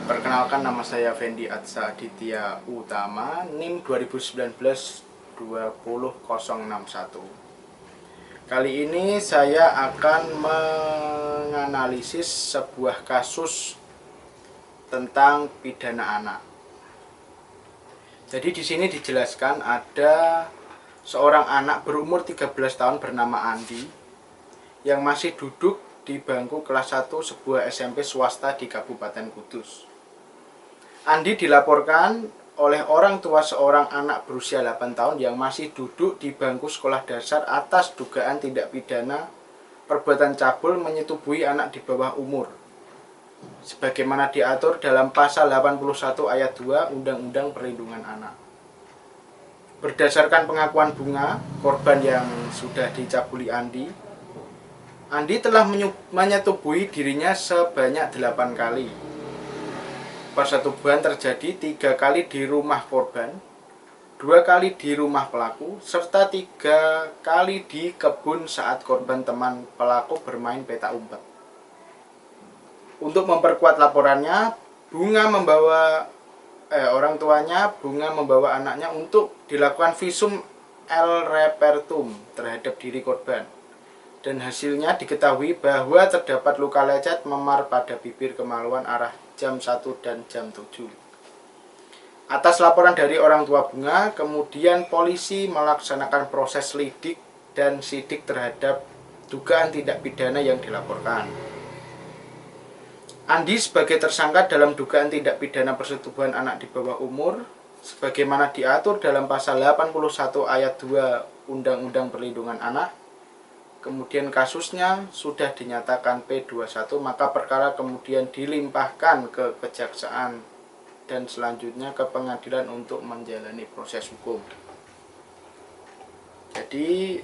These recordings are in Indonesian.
Perkenalkan, nama saya Fendi Atsa Aditya Utama, NIM 2019-20061. Kali ini saya akan menganalisis sebuah kasus tentang pidana anak. Jadi di sini dijelaskan ada seorang anak berumur 13 tahun bernama Andi yang masih duduk di bangku kelas 1 sebuah SMP swasta di Kabupaten Kudus. Andi dilaporkan oleh orang tua seorang anak berusia 8 tahun yang masih duduk di bangku sekolah dasar atas dugaan tindak pidana perbuatan cabul menyetubuhi anak di bawah umur, sebagaimana diatur dalam pasal 81 ayat 2 Undang-Undang Perlindungan Anak. Berdasarkan pengakuan Bunga, korban yang sudah dicabuli Andi telah menyetubuhi dirinya sebanyak 8 kali. Persetubuhan terjadi 3 kali di rumah korban, 2 kali di rumah pelaku, serta 3 kali di kebun saat korban teman pelaku bermain petak umpet. Untuk memperkuat laporannya, orang tuanya Bunga membawa anaknya untuk dilakukan visum el repertum terhadap diri korban. Dan hasilnya diketahui bahwa terdapat luka lecet memar pada bibir kemaluan arah jam 1 dan jam 7. Atas laporan dari orang tua Bunga, kemudian polisi melaksanakan proses lidik dan sidik terhadap dugaan tindak pidana yang dilaporkan. Andi sebagai tersangka dalam dugaan tindak pidana persetubuhan anak di bawah umur, sebagaimana diatur dalam pasal 81 ayat 2 Undang-Undang Perlindungan Anak. Kemudian kasusnya sudah dinyatakan P21, maka perkara kemudian dilimpahkan ke kejaksaan dan selanjutnya ke pengadilan untuk menjalani proses hukum. Jadi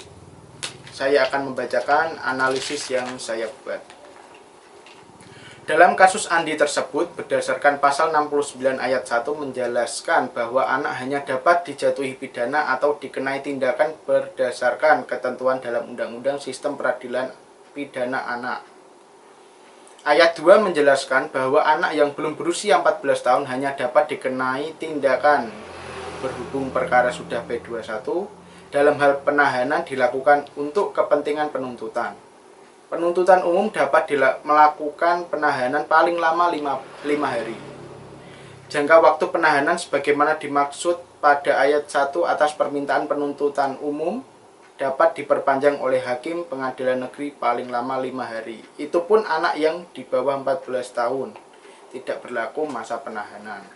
saya akan membacakan analisis yang saya buat. Dalam kasus Andi tersebut, berdasarkan pasal 69 ayat 1 menjelaskan bahwa anak hanya dapat dijatuhi pidana atau dikenai tindakan berdasarkan ketentuan dalam Undang-Undang Sistem Peradilan Pidana Anak. Ayat 2 menjelaskan bahwa anak yang belum berusia 14 tahun hanya dapat dikenai tindakan berhubung perkara sudah P21 dalam hal penahanan dilakukan untuk kepentingan penuntutan. Penuntutan umum dapat melakukan penahanan paling lama 5 hari. Jangka waktu penahanan sebagaimana dimaksud pada ayat 1 atas permintaan penuntutan umum dapat diperpanjang oleh hakim pengadilan negeri paling lama 5 hari. Itu pun anak yang di bawah 14 tahun, tidak berlaku masa penahanan.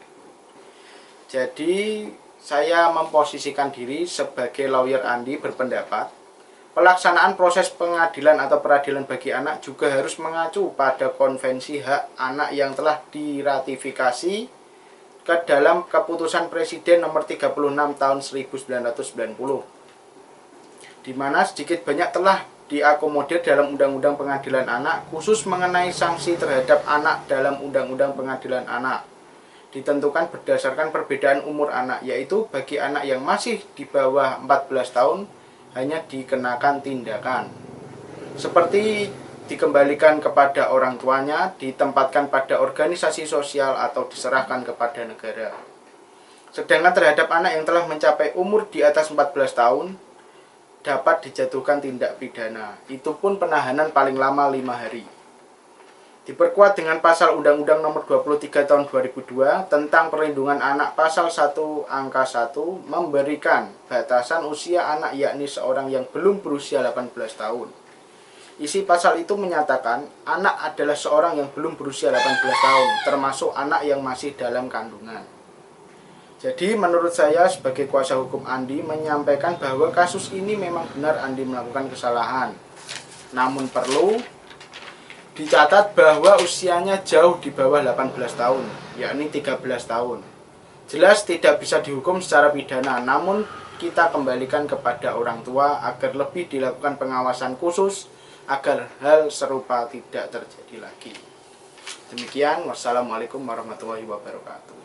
Jadi saya memposisikan diri sebagai lawyer Andi berpendapat pelaksanaan proses pengadilan atau peradilan bagi anak juga harus mengacu pada konvensi hak anak yang telah diratifikasi ke dalam keputusan Presiden nomor 36 tahun 1990, di mana sedikit banyak telah diakomodir dalam Undang-Undang Pengadilan Anak, khusus mengenai sanksi terhadap anak dalam Undang-Undang Pengadilan Anak ditentukan berdasarkan perbedaan umur anak, yaitu bagi anak yang masih di bawah 14 tahun hanya dikenakan tindakan seperti dikembalikan kepada orang tuanya, ditempatkan pada organisasi sosial, atau diserahkan kepada negara. Sedangkan terhadap anak yang telah mencapai umur di atas 14 tahun dapat dijatuhkan tindak pidana, itu pun penahanan paling lama 5 hari. Diperkuat dengan pasal Undang-Undang nomor 23 tahun 2002 tentang perlindungan anak, pasal 1 angka 1 memberikan batasan usia anak yakni seorang yang belum berusia 18 tahun. Isi pasal itu menyatakan anak adalah seorang yang belum berusia 18 tahun, termasuk anak yang masih dalam kandungan. Jadi menurut saya sebagai kuasa hukum Andi menyampaikan bahwa kasus ini memang benar Andi melakukan kesalahan. Namun perlu dicatat bahwa usianya jauh di bawah 18 tahun, yakni 13 tahun. Jelas tidak bisa dihukum secara pidana, namun kita kembalikan kepada orang tua agar lebih dilakukan pengawasan khusus agar hal serupa tidak terjadi lagi. Demikian, wassalamualaikum warahmatullahi wabarakatuh.